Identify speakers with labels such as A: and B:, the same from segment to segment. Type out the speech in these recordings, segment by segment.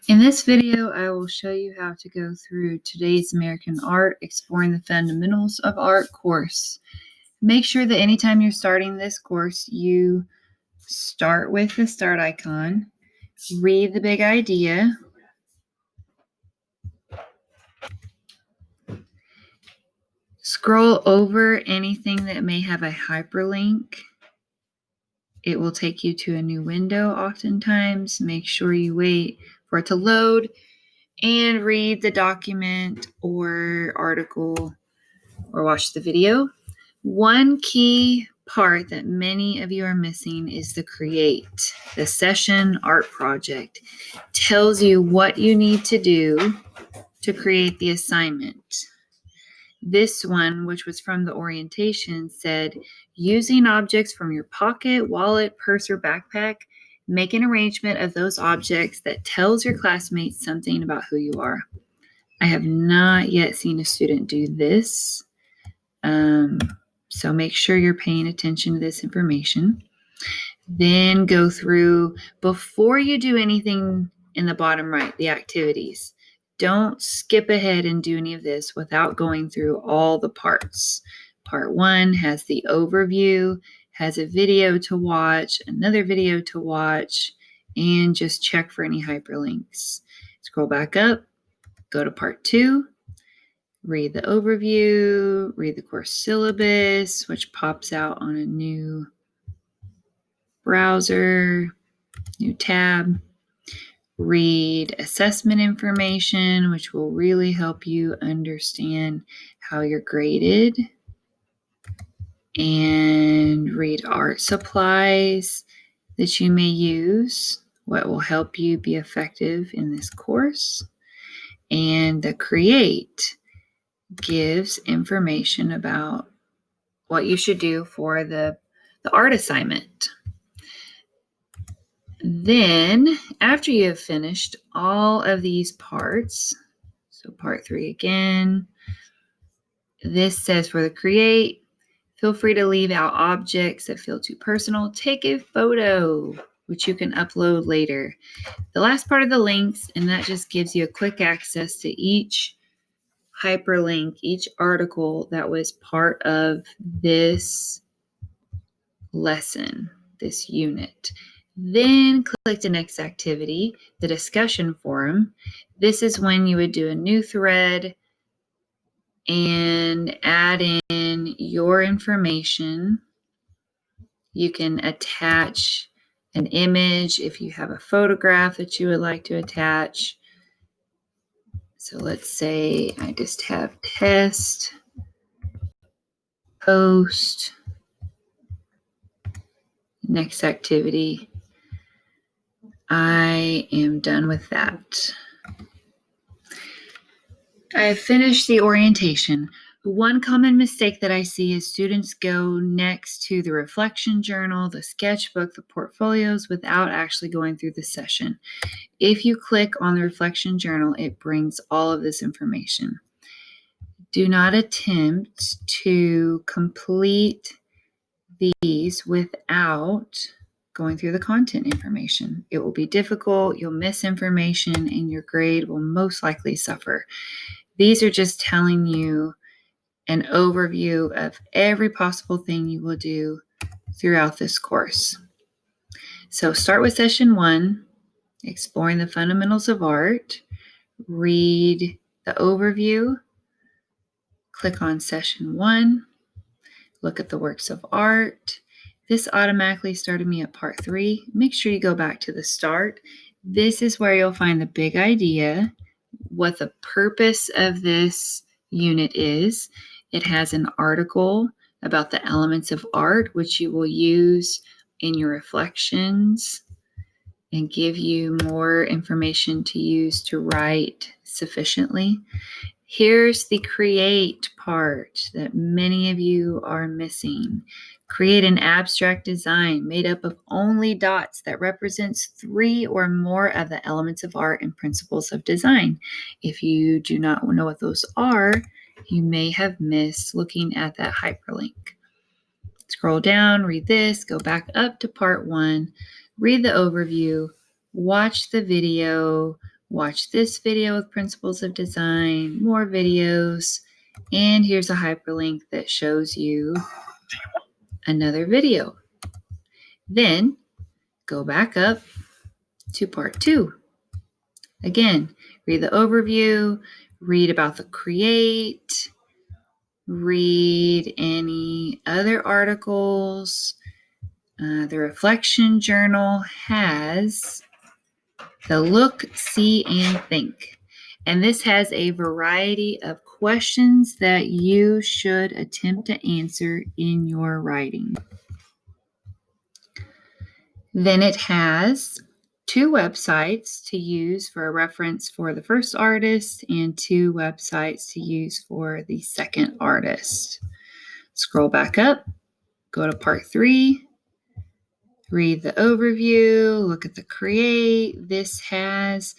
A: In this video, I will show you how to go through today's American Art, Exploring the Fundamentals of Art course. Make sure that anytime you're starting this course, you start with the start icon, read the big idea, scroll over anything that may have a hyperlink. It will take you to a new window oftentimes. Make sure you wait for it to load and read the document or article or watch the video. One key part that many of you are missing is the create. The session art project tells you what you need to do to create the assignment. This one, which was from the orientation, said using objects from your pocket, wallet, purse, or backpack, make an arrangement of those objects that tells your classmates something about who you are. I have not yet seen a student do this. So make sure you're paying attention to this information. Then go through, before you do anything in the bottom right, the activities. Don't skip ahead and do any of this without going through all the parts. Part 1 has the overview, has a video to watch, another video to watch, and just check for any hyperlinks. Scroll back up, go to part 2. Read the overview, read the course syllabus, which pops out on a new browser, new tab. Read assessment information, which will really help you understand how you're graded. And read art supplies that you may use, what will help you be effective in this course. And the create gives information about what you should do for the art assignment. Then, after you have finished all of these parts, so part 3 again, this says for the create, feel free to leave out objects that feel too personal. Take a photo, which you can upload later. The last part of the links, and that just gives you a quick access to each hyperlink, each article that was part of this lesson, this unit. Then click the next activity, the discussion forum. This is when you would do a new thread and add in your information. You can attach an image if you have a photograph that you would like to attach. So let's say I just have test, post, next activity. I am done with that. I have finished the orientation. One common mistake that I see is students go next to the reflection journal, the sketchbook, the portfolios without actually going through the session. If you click on the reflection journal, it brings all of this information. Do not attempt to complete these without going through the content information. It will be difficult, you'll miss information, and your grade will most likely suffer. These are just telling you an overview of every possible thing you will do throughout this course. So start with session 1, Exploring the Fundamentals of Art. Read the overview. Click on session 1. Look at the works of art. This automatically started me at part 3. Make sure you go back to the start. This is where you'll find the big idea, what the purpose of this unit is. It has an article about the elements of art, which you will use in your reflections and give you more information to use to write sufficiently. Here's the create part that many of you are missing. Create an abstract design made up of only dots that represents 3 or more of the elements of art and principles of design. If you do not know what those are, you may have missed looking at that hyperlink. Scroll down, read this, go back up to part 1, read the overview, watch the video, watch this video with Principles of Design, more videos, and here's a hyperlink that shows you another video. Then go back up to part 2. Again, read the overview, read about the create, read any other articles. The reflection journal has the look, see, and think. And this has a variety of questions that you should attempt to answer in your writing. Then it has 2 websites to use for a reference for the first artist and 2 websites to use for the second artist. Scroll back up, go to part 3, read the overview, look at the create. This has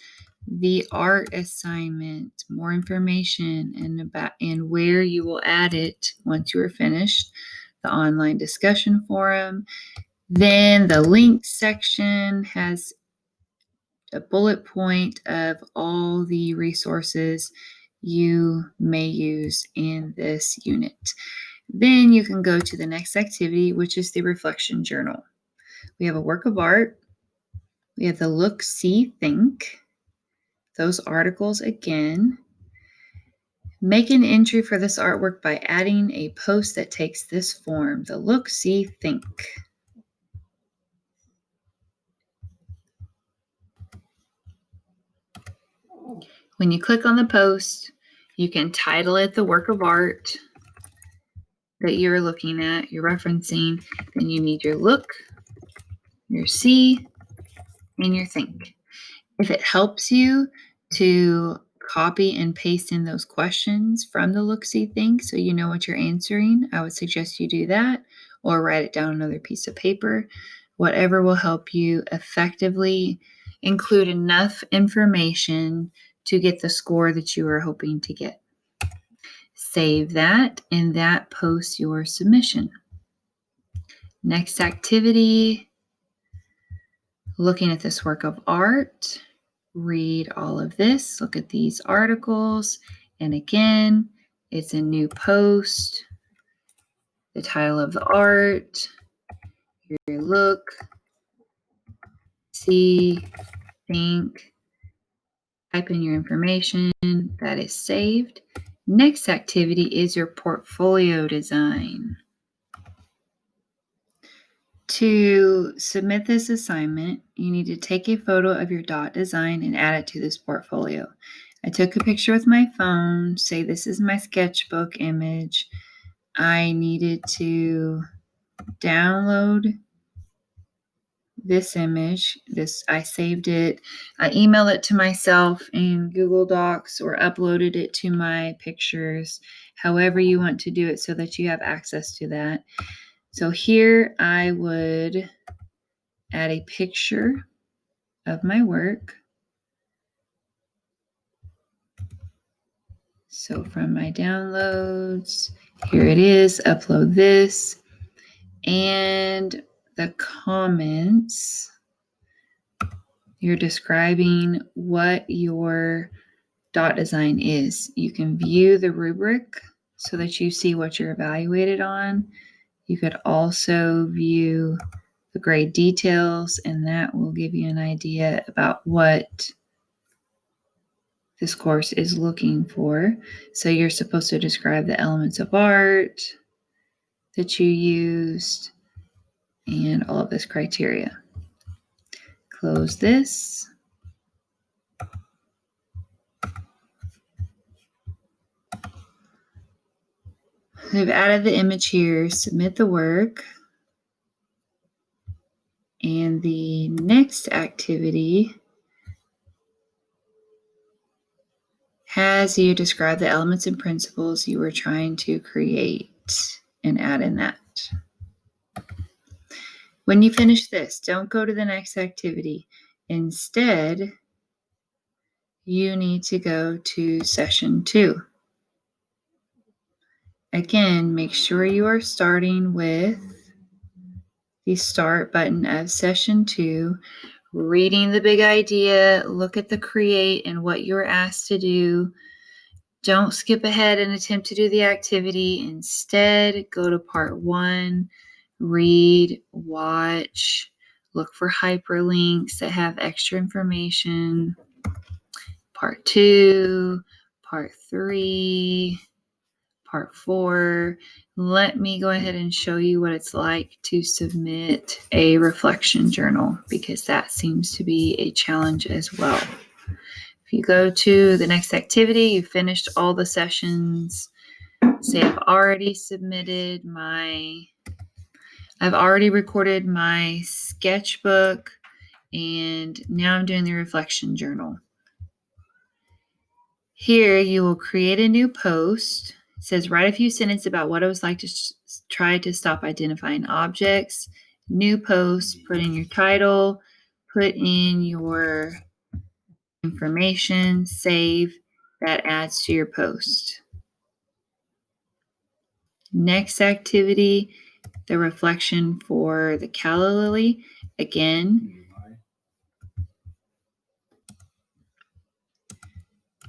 A: the art assignment, more information and where you will add it once you are finished, the online discussion forum. Then the links section has a bullet point of all the resources you may use in this unit. Then you can go to the next activity, which is the reflection journal. We have a work of art. We have the look, see, think. Those articles again. Make an entry for this artwork by adding a post that takes this form, the look, see, think. When you click on the post, you can title it the work of art that you're looking at, you're referencing. Then you need your look, your see, and your think. If it helps you to copy and paste in those questions from the look, see, think so you know what you're answering, I would suggest you do that, or write it down on another piece of paper. Whatever will help you effectively include enough information to get the score that you are hoping to get. Save that, and that posts your submission. Next activity, looking at this work of art. Read all of this, look at these articles, and again, it's a new post, the title of the art, your look, see, think, type in your information, that is saved. Next activity is your portfolio design. To submit this assignment, you need to take a photo of your dot design and add it to this portfolio. I took a picture with my phone, say this is my sketchbook image. I needed to download this image. I saved it. I emailed it to myself in Google Docs or uploaded it to my pictures, however you want to do it so that you have access to that. So here I would add a picture of my work. So from my downloads, here it is, upload this. And the comments, you're describing what your dot design is. You can view the rubric so that you see what you're evaluated on. You could also view the grade details, and that will give you an idea about what this course is looking for. So you're supposed to describe the elements of art that you used and all of this criteria. Close this. We've added the image here, submit the work. And the next activity has you describe the elements and principles you were trying to create and add in that. When you finish this, don't go to the next activity. Instead, you need to go to session 2. Again, make sure you are starting with the start button of session 2. reading the big idea, look at the create and what you were asked to do. Don't skip ahead and attempt to do the activity. Instead, go to part 1, read, watch, look for hyperlinks that have extra information. Part 2, part 3, part 4. Let me go ahead and show you what it's like to submit a reflection journal, because that seems to be a challenge as well. If you go to the next activity, you finished all the sessions. Say I've already recorded my sketchbook, and now I'm doing the reflection journal. Here you will create a new post. It says write a few sentences about what it was like to try to stop identifying objects. New post, put in your title, put in your information, save. That adds to your post. Next activity, the reflection for the calla lily. Again,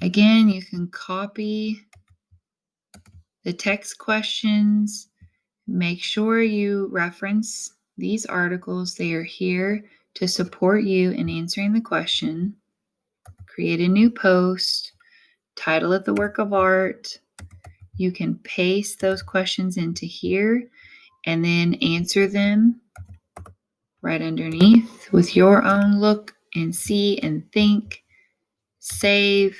A: you can copy the text questions. Make sure you reference these articles. They are here to support you in answering the question. Create a new post, title it the work of art. You can paste those questions into here and then answer them right underneath with your own look and see and think. Save,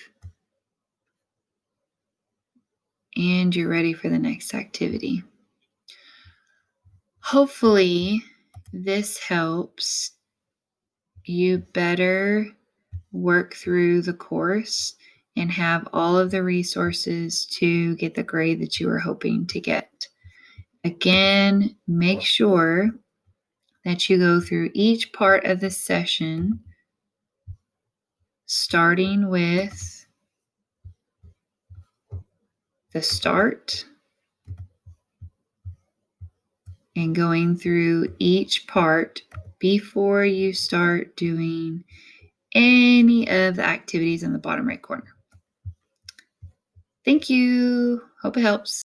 A: and you're ready for the next activity. Hopefully, this helps you better work through the course and have all of the resources to get the grade that you were hoping to get. Again, make sure that you go through each part of the session, starting with the start and going through each part before you start doing any of the activities in the bottom right corner. Thank you. Hope it helps.